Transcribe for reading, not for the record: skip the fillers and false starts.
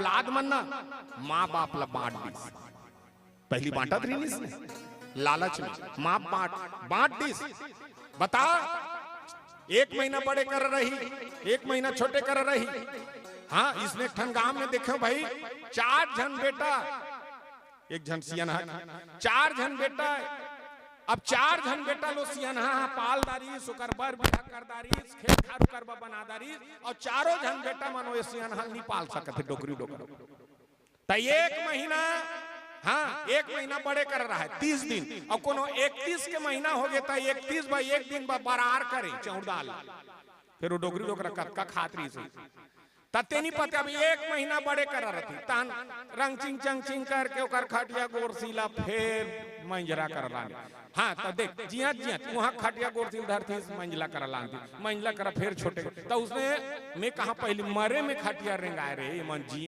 औलाद मन ना माँ बाप ला बांट दी। पहली बांटा थी इसने लालच में, माँ बांट दी। बता, 1 महीना बड़े कर रही, 1 महीना छोटे कर रही। हाँ, इसने ठन गांव में देखो भाई 4 जन बेटा, 1 जन सियाना, 4 जन बेटा। अब 4 जन बेटा लो सियाना पालदारी सुकरबर बिहा करदारी खेत खारू करबा बनादारी, और 4 जन बेटा मनो ये सियाना नहीं पाल सकते डोकरी डोकर। तो 1 महीना, हाँ 1 महीना बड़े कर रहा है 30 दिन, और कोनो 31 के महीना हो गया था 31 भाई 1 दिन बरार करे चौड़ाल, फिर वो डोगरी डोकरा का खातरी से तते नहीं पता। अभी 1 महीना बड़े कर रही तन रंग चिंग चंग चिंग करके ओकर खटिया गोरसीला फिर मंजरा कर लाने। हाँ तो देख जिया जिया वहाँ खटिया गोरसील धरती मंजला कर लाती, मंजला कर फिर छोटे। तो उसने मैं कहा पहले मरे में खटिया रेंगाए रे मन जी